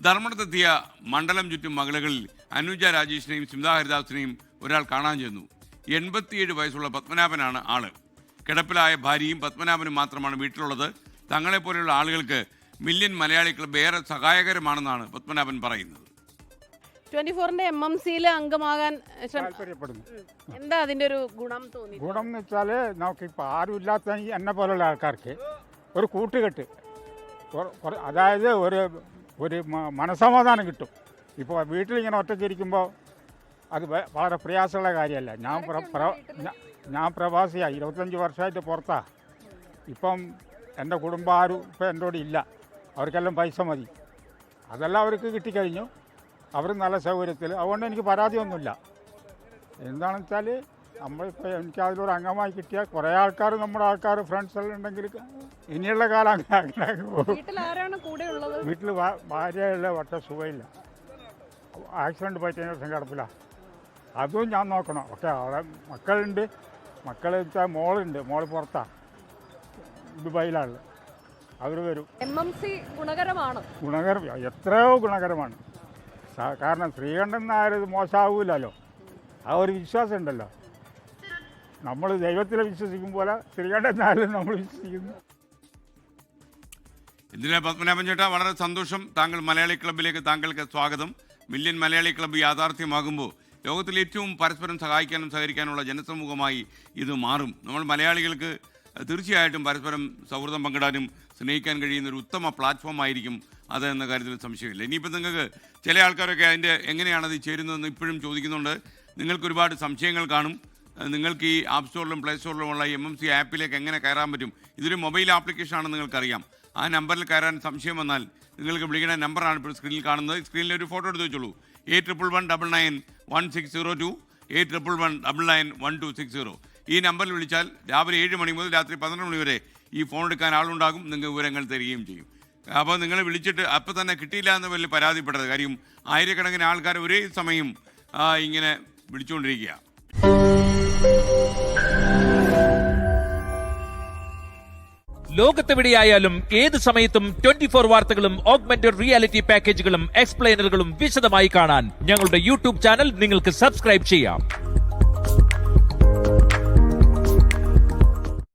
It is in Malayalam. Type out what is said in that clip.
ധർമ്മടത്തെത്തിയ മണ്ഡലം ചുറ്റും മകളകളിൽ അനുജ രാജേഷിനെയും സ്മിത ഹരിദാസിനെയും ഒരാൾ കാണാൻ ചെന്നു. 87 വയസ്സുള്ള പത്മനാഭനാണ് ആള്. കിടപ്പിലായ ഭാര്യയും പത്മനാഭനും മാത്രമാണ് വീട്ടിലുള്ളത്. തങ്ങളെപ്പോലെയുള്ള ആളുകൾക്ക് മില്യൻ മലയാളി ക്ലബ്ബ് ഏറെ സഹായകരമാണെന്നാണ് പത്മനാഭൻ പറയുന്നത്. 24ന്റെ MMCയിൽ അംഗമാകാൻ താല്പര്യപ്പെടുന്നു. എന്താ അതിന്റെ ഒരു ഗുണം തോന്നി? ഗുണം എന്ന് വെച്ചാൽ നമുക്കിപ്പോൾ ആരും ഇല്ലാത്ത എന്നെ പോലുള്ള ആൾക്കാർക്ക് ഒരു കൂട്ടുകെട്ട്, അതായത് ഒരു മനസ്സമാധാനം കിട്ടും. ഇപ്പോൾ വീട്ടിലിങ്ങനെ ഒറ്റയ്ക്കിരിക്കുമ്പോൾ അത് വളരെ പ്രയാസമുള്ള കാര്യമല്ല. ഞാൻ പ്രവാസിയായി 25 വർഷമായിട്ട് പുറത്താണ്. ഇപ്പം എൻ്റെ കുടുംബം ആരും ഇപ്പം എൻ്റെ കൂടെ ഇല്ല. അവർക്കെല്ലാം പൈസ മതി. അതെല്ലാം അവർക്ക് കിട്ടിക്കഴിഞ്ഞു. അവർ നല്ല സൗകര്യത്തിൽ. അതുകൊണ്ട് എനിക്ക് പരാതിയൊന്നുമില്ല. എന്താണെന്ന് വെച്ചാൽ നമ്മളിപ്പോൾ എനിക്ക് അതിലൊരു അംഗമായി കിട്ടിയാൽ കുറേ ആൾക്കാർ, നമ്മുടെ ആൾക്കാർ, ഫ്രണ്ട്സ് എല്ലാം ഉണ്ടെങ്കിൽ ഇനിയുള്ള കാലം അങ്ങനെ പോകും. വീട്ടിൽ ഭാര്യയുള്ള ഒറ്റ സുഖമില്ല. ആക്സിഡൻറ്റ് പറ്റിയ ദിവസം കിടപ്പില്ല. അതും ഞാൻ നോക്കണം. പക്ഷേ അവിടെ മക്കളുണ്ട്. മക്കൾ വെച്ചാൽ മോളുണ്ട്. മോൾ പുറത്താണ്, ദുബായിലാണ്. അവർ വരും. MMC ഗുണകരമാണ്. എത്രയോ ഗുണകരമാണ്. കാരണം ശ്രീകണ്ഠൻ നായർ മോശമാവില്ലല്ലോ. ആ ഒരു വിശ്വാസം ഉണ്ടല്ലോ. നമ്മൾ ദൈവത്തിലെ വിശ്വസിക്കും പോലെ ശ്രീകണ്ഠൻ നായർ നമ്മൾ വിശ്വസിക്കുന്നു. എന്തിനാ പത്മനാഭൻ ചേട്ടാ, വളരെ സന്തോഷം. താങ്കൾ മലയാളി ക്ലബ്ബിലേക്ക് താങ്കൾക്ക് സ്വാഗതം. മില്യൻ മലയാളി ക്ലബ്ബ് യാഥാർത്ഥ്യമാകുമ്പോൾ ലോകത്തിൽ ഏറ്റവും പരസ്പരം സഹായിക്കാനും സഹകരിക്കാനുള്ള ജനസമൂഹമായി ഇത് മാറും. നമ്മൾ മലയാളികൾക്ക് തീർച്ചയായിട്ടും പരസ്പരം സൗഹൃദം പങ്കിടാനും സ്നേഹിക്കാൻ കഴിയുന്ന ഒരു ഉത്തമ പ്ലാറ്റ്ഫോം ആയിരിക്കും അത് എന്ന കാര്യത്തിൽ സംശയമില്ല. ഇനിയിപ്പോൾ നിങ്ങൾക്ക് ചില ആൾക്കാരൊക്കെ അതിൻ്റെ എങ്ങനെയാണത് ചേരുന്നതെന്ന് ഇപ്പോഴും ചോദിക്കുന്നുണ്ട്. നിങ്ങൾക്ക് ഒരുപാട് സംശയങ്ങൾ കാണും. നിങ്ങൾക്ക് ഈ ആപ്പ് സ്റ്റോറിലും പ്ലേ സ്റ്റോറിലുമുള്ള MMC ആപ്പിലേക്ക് എങ്ങനെ കയറാൻ പറ്റും? ഇതൊരു മൊബൈൽ ആപ്ലിക്കേഷനാണെന്ന് നിങ്ങൾക്കറിയാം. ആ നമ്പറിൽ കയറാൻ സംശയം വന്നാൽ നിങ്ങൾക്ക് വിളിക്കുന്ന നമ്പറാണ് ഇപ്പോൾ സ്ക്രീനിൽ കാണുന്നത്. സ്ക്രീനിൽ ഒരു ഫോട്ടോ എടുത്ത് വെച്ചോളൂ. 8111991602 8111991260. ഈ നമ്പറിൽ വിളിച്ചാൽ രാവിലെ 7 മണി മുതൽ രാത്രി 12 മണി വരെ ഈ ഫോൺ എടുക്കാൻ ആളുണ്ടാകും. നിങ്ങൾക്ക് വിവരങ്ങൾ തരികയും ചെയ്യും. അപ്പോൾ നിങ്ങൾ വിളിച്ചിട്ട് അപ്പം തന്നെ കിട്ടിയില്ല എന്ന് വലിയ പരാതിപ്പെടരുത്. കാര്യം ആയിരക്കണക്കിന് ആൾക്കാർ ഒരേ സമയം ഇങ്ങനെ വിളിച്ചുകൊണ്ടിരിക്കുക. ലോകത്തെവിടെയായാലും ഏത് സമയത്തും 24 വാർത്തകളും ഓഗ്മെന്റഡ് റിയാലിറ്റി പാക്കേജുകളും എക്സ്പ്ലെയിനറുകളും വിശദമായി കാണാൻ ഞങ്ങളുടെ YouTube ചാനൽ നിങ്ങൾക്ക് സബ്സ്ക്രൈബ് ചെയ്യാം.